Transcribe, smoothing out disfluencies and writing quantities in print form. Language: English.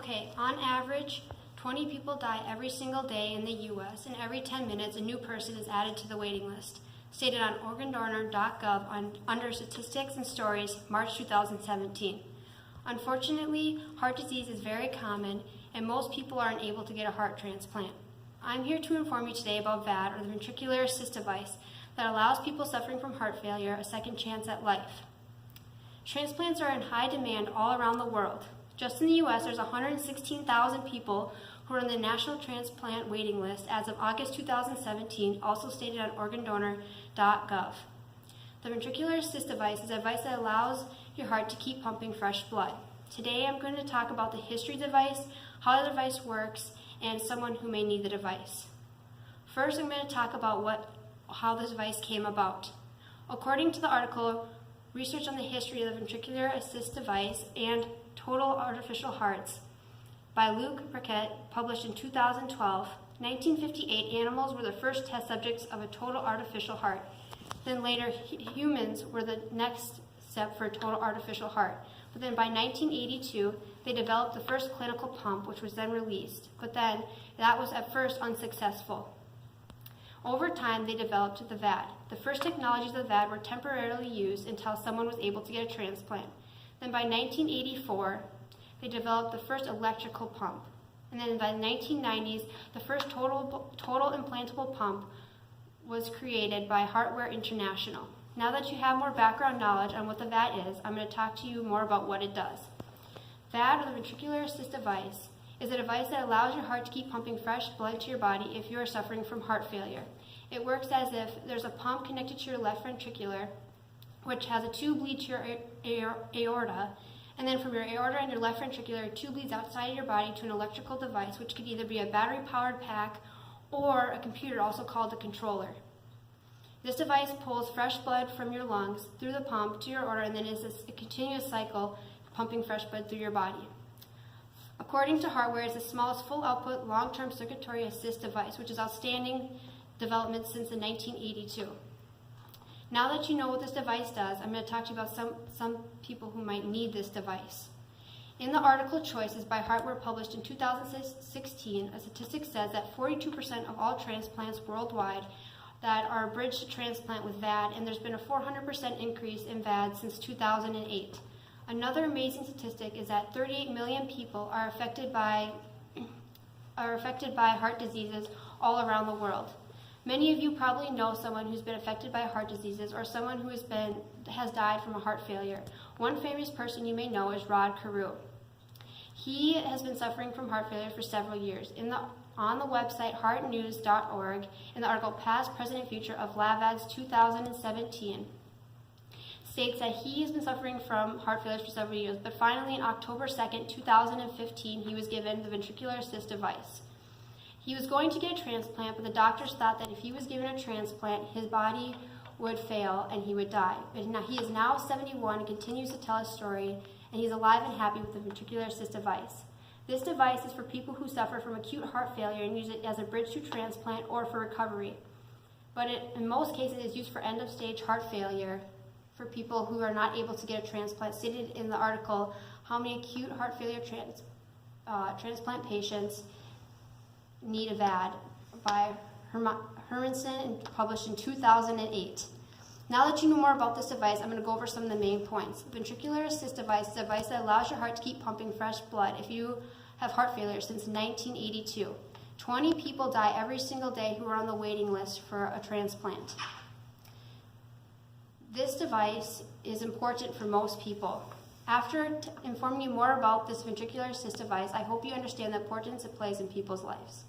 Okay, on average, 20 people die every single day in the U.S., and every 10 minutes a new person is added to the waiting list, stated on organdonor.gov under Statistics and Stories, March 2017. Unfortunately, heart disease is very common, and most people aren't able to get a heart transplant. I'm here to inform you today about VAD, or the ventricular assist device, that allows people suffering from heart failure a second chance at life. Transplants are in high demand all around the world. Just in the U.S., there's 116,000 people who are on the National Transplant Waiting List as of August 2017, also stated on organdonor.gov. The ventricular assist device is a device that allows your heart to keep pumping fresh blood. Today, I'm going to talk about the history of the device, how the device works, and someone who may need the device. First, I'm going to talk about how the device came about. According to the article, Research on the History of the Ventricular Assist Device and Total Artificial Hearts by Luc Briquet, published in 2012, 1958 animals were the first test subjects of a total artificial heart. Then later, humans were the next step for a total artificial heart. But then by 1982, they developed the first clinical pump, which was then released. But then, that was at first unsuccessful. Over time, they developed the VAD. The first technologies of the VAD were temporarily used until someone was able to get a transplant. Then by 1984, they developed the first electrical pump. And then by the 1990s, the first total implantable pump was created by Heartware International. Now that you have more background knowledge on what the VAD is, I'm going to talk to you more about what it does. VAD, or the ventricular assist device, is a device that allows your heart to keep pumping fresh blood to your body if you are suffering from heart failure. It works as if there's a pump connected to your left ventricular, which has a tube lead to your aorta, and then from your aorta and your left ventricular, a tube leads outside of your body to an electrical device, which could either be a battery-powered pack or a computer, also called a controller. This device pulls fresh blood from your lungs through the pump to your aorta, and then is a continuous cycle pumping fresh blood through your body. According to Heartware, it's the smallest full-output long-term circulatory assist device, which is outstanding development since 1982. Now that you know what this device does, I'm going to talk to you about some people who might need this device. In the article Choices by Heartware, published in 2016, a statistic says that 42% of all transplants worldwide that are bridged to transplant with VAD, and there's been a 400% increase in VAD since 2008. Another amazing statistic is that 38 million people are affected by heart diseases all around the world. Many of you probably know someone who's been affected by heart diseases or someone who has died from a heart failure. One famous person you may know is Rod Carew. He has been suffering from heart failure for several years. On the website heartnews.org, in the article Past, Present, and Future of LabVADs 2017, states that he has been suffering from heart failure for several years, but finally on October 2nd, 2015, he was given the ventricular assist device. He was going to get a transplant, but the doctors thought that if he was given a transplant, his body would fail and he would die. But now, he is now 71 and continues to tell his story, and he's alive and happy with the ventricular assist device. This device is for people who suffer from acute heart failure and use it as a bridge to transplant or for recovery. But in most cases, it is used for end-of-stage heart failure for people who are not able to get a transplant. Stated in the article, How Many Acute Heart Failure Transplant Patients Need a VAD by Hermanson and published in 2008. Now that you know more about this device, I'm going to go over some of the main points. Ventricular assist device is a device that allows your heart to keep pumping fresh blood if you have heart failure since 1982. 20 people die every single day who are on the waiting list for a transplant. This device is important for most people. After informing you more about this ventricular assist device, I hope you understand the importance it plays in people's lives.